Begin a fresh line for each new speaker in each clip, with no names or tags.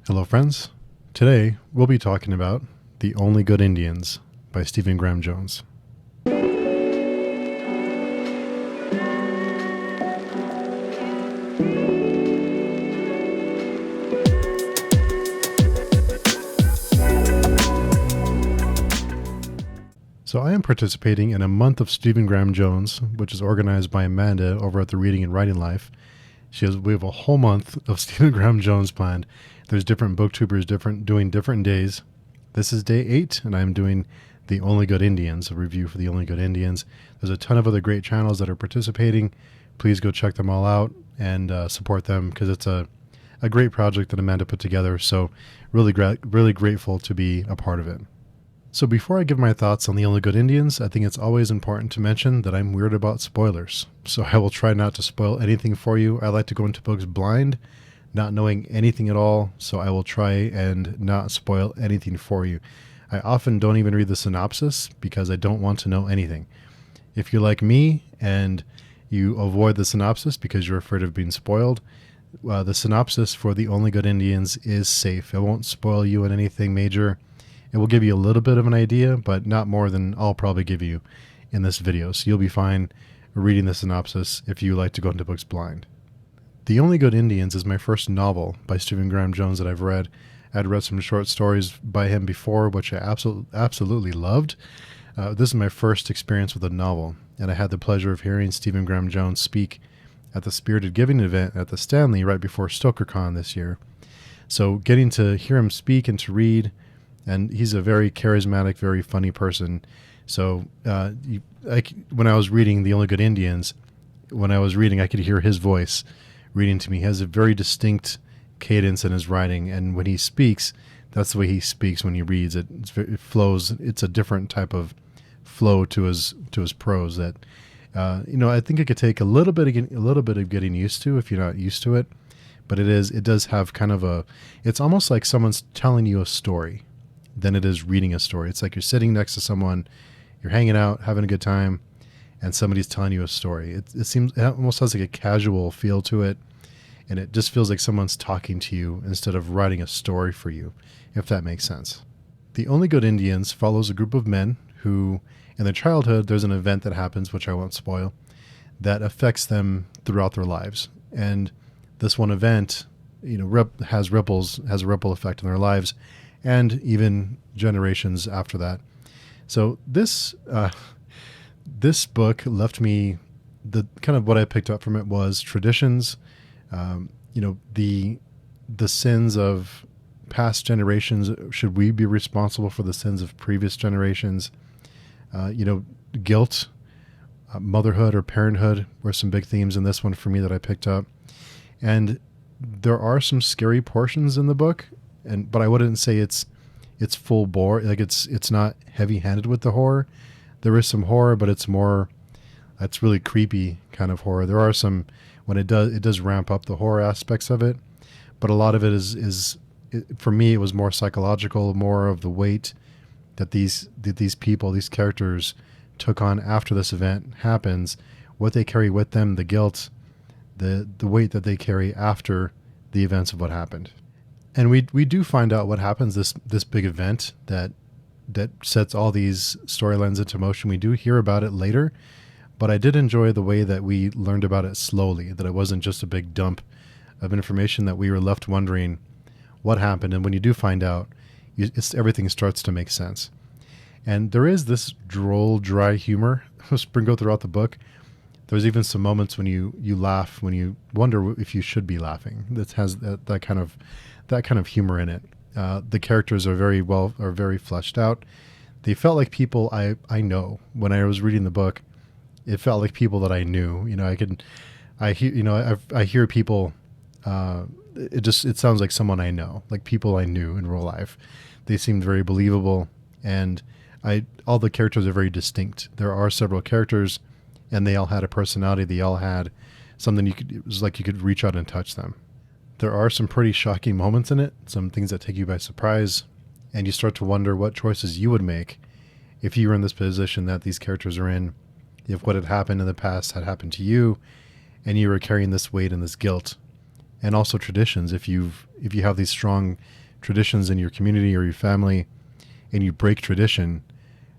Hello, friends. Today, we'll be talking about The Only Good Indians by Stephen Graham Jones. So I am participating in a month of Stephen Graham Jones, which is organized by Amanda over at the Reading and Writing Life. We have a whole month of Stephen Graham Jones planned. There's different booktubers doing different days. This is day 8, and I'm doing The Only Good Indians, a review for The Only Good Indians. There's a ton of other great channels that are participating. Please go check them all out and support them, because it's a great project that Amanda put together. So really grateful to be a part of it. So before I give my thoughts on The Only Good Indians, I think it's always important to mention that I'm weird about spoilers. So I will try not to spoil anything for you. I like to go into books blind, not knowing anything at all, so I will try and not spoil anything for you. I often don't even read the synopsis because I don't want to know anything. If you're like me and you avoid the synopsis because you're afraid of being spoiled, the synopsis for The Only Good Indians is safe. It won't spoil you in anything major. It will give you a little bit of an idea, but not more than I'll probably give you in this video. So you'll be fine reading the synopsis if you like to go into books blind. The Only Good Indians is my first novel by Stephen Graham Jones that I've read. I'd read some short stories by him before, which I absolutely loved. This is my first experience with a novel, and I had the pleasure of hearing Stephen Graham Jones speak at the Spirited Giving event at the Stanley right before StokerCon this year. So getting to hear him speak and to read, and he's a very charismatic, very funny person. So when I was reading The Only Good Indians, I could hear his voice reading to me. He has a very distinct cadence in his writing, and when he speaks, that's the way he speaks when he reads. It flows. It's a different type of flow to his prose that I think it could take a little bit of getting used to if you're not used to it. But it does have kind of it's almost like someone's telling you a story than it is reading a story. It's like you're sitting next to someone, you're hanging out, having a good time, and somebody's telling you a story. It almost has like a casual feel to it, and it just feels like someone's talking to you instead of writing a story for you, if that makes sense. The Only Good Indians follows a group of men who, in their childhood, there's an event that happens, which I won't spoil, that affects them throughout their lives. And this one event, has a ripple effect in their lives, and even generations after that. So this book left me, the kind of what I picked up from it was traditions, the sins of past generations. Should we be responsible for the sins of previous generations? Guilt, motherhood or parenthood were some big themes in this one for me that I picked up. And there are some scary portions in the book, but I wouldn't say it's full bore. Like it's not heavy-handed with the horror. There is some horror, but it's really creepy kind of horror. There are some, when it does ramp up the horror aspects of it, but a lot of it is for me, it was more psychological, more of the weight that these people, these characters took on after this event happens, what they carry with them, the guilt, the weight that they carry after the events of what happened. And we do find out what happens, this big event that sets all these storylines into motion. We do hear about it later, but I did enjoy the way that we learned about it slowly, that it wasn't just a big dump of information, that we were left wondering what happened. And when you do find out, everything starts to make sense. And there is this droll, dry humor sprinkled throughout the book. There's even some moments when you laugh, when you wonder if you should be laughing. That has that kind of humor in it. The characters are very fleshed out. They felt like people I know. When I was reading the book, it felt like people that I knew. I hear people. It sounds like someone I know, like people I knew in real life. They seemed very believable, and all the characters are very distinct. There are several characters, and they all had a personality. They all had something it was like you could reach out and touch them. There are some pretty shocking moments in it, some things that take you by surprise, and you start to wonder what choices you would make if you were in this position that these characters are in, if what had happened in the past had happened to you, and you were carrying this weight and this guilt, and also traditions. If you have these strong traditions in your community or your family, and you break tradition,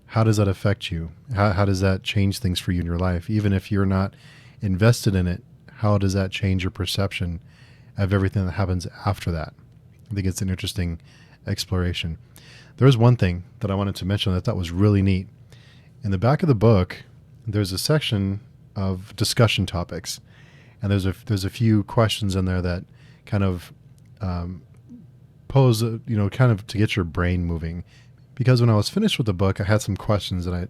how does that affect you? How does that change things for you in your life? Even if you're not invested in it, how does that change your perception of everything that happens after that? I think it's an interesting exploration. There's one thing that I wanted to mention that I thought was really neat. In the back of the book, there's a section of discussion topics, and there's a few questions in there that kind of pose, kind of to get your brain moving. Because when I was finished with the book, I had some questions, and I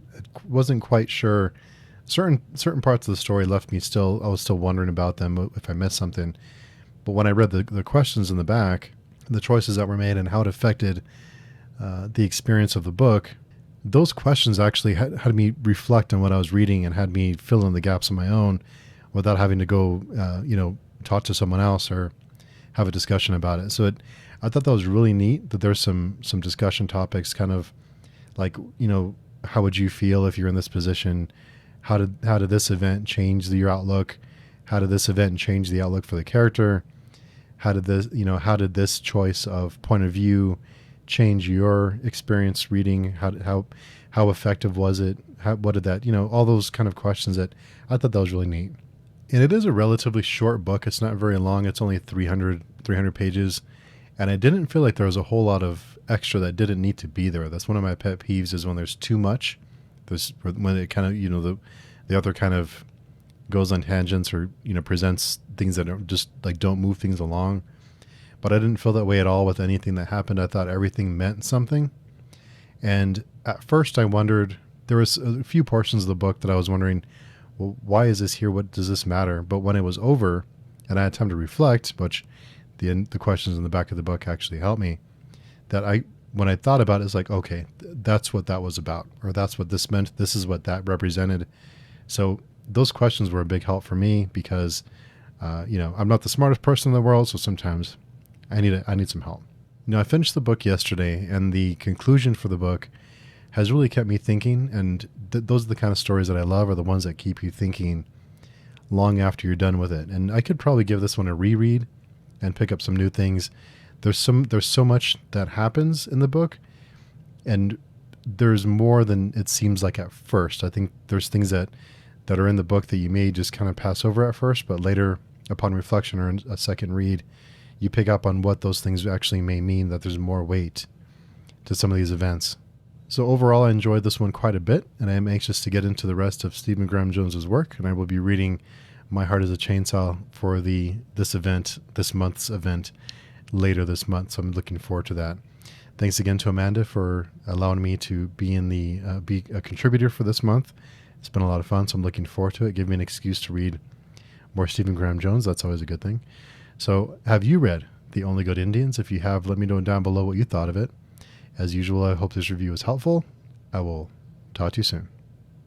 wasn't quite sure. Certain parts of the story left me I was still wondering about them, if I missed something. But when I read the questions in the back, the choices that were made, and how it affected the experience of the book, those questions actually had me reflect on what I was reading and had me fill in the gaps on my own without having to go, talk to someone else or have a discussion about it. So I thought that was really neat that there's some discussion topics, kind of like, how would you feel if you're in this position? How did this event change your outlook? How did this event change the outlook for the character? How did this choice of point of view change your experience reading? How effective was it? What did that, all those kind of questions that I thought that was really neat. And it is a relatively short book. It's not very long. It's only 300 pages. And I didn't feel like there was a whole lot of extra that didn't need to be there. That's one of my pet peeves, is when there's too much. When it kind of, the author kind of goes on tangents or, presents things that are just like don't move things along. But I didn't feel that way at all with anything that happened. I thought everything meant something. And at first I wondered, there was a few portions of the book that I was wondering, well, why is this here? What does this matter? But when it was over and I had time to reflect, which the questions in the back of the book actually helped me, when I thought about it, it's like, okay, that's what that was about, or that's what this meant. This is what that represented. So those questions were a big help for me because, I'm not the smartest person in the world. So sometimes I need some help. I finished the book yesterday, and the conclusion for the book has really kept me thinking. And those are the kind of stories that I love, are the ones that keep you thinking long after you're done with it. And I could probably give this one a reread and pick up some new things. There's so much that happens in the book, and there's more than it seems like at first. I think there's things that are in the book that you may just kind of pass over at first, but later, upon reflection or a second read, you pick up on what those things actually may mean, that there's more weight to some of these events. So overall, I enjoyed this one quite a bit, and I am anxious to get into the rest of Stephen Graham Jones's work, and I will be reading My Heart is a Chainsaw for this month's event later this month. So I'm looking forward to that. Thanks again to Amanda for allowing me to be be a contributor for this month. It's been a lot of fun, so I'm looking forward to it. Give me an excuse to read more Stephen Graham Jones. That's always a good thing. So have you read The Only Good Indians? If you have, let me know down below what you thought of it. As usual, I hope this review was helpful. I will talk to you soon.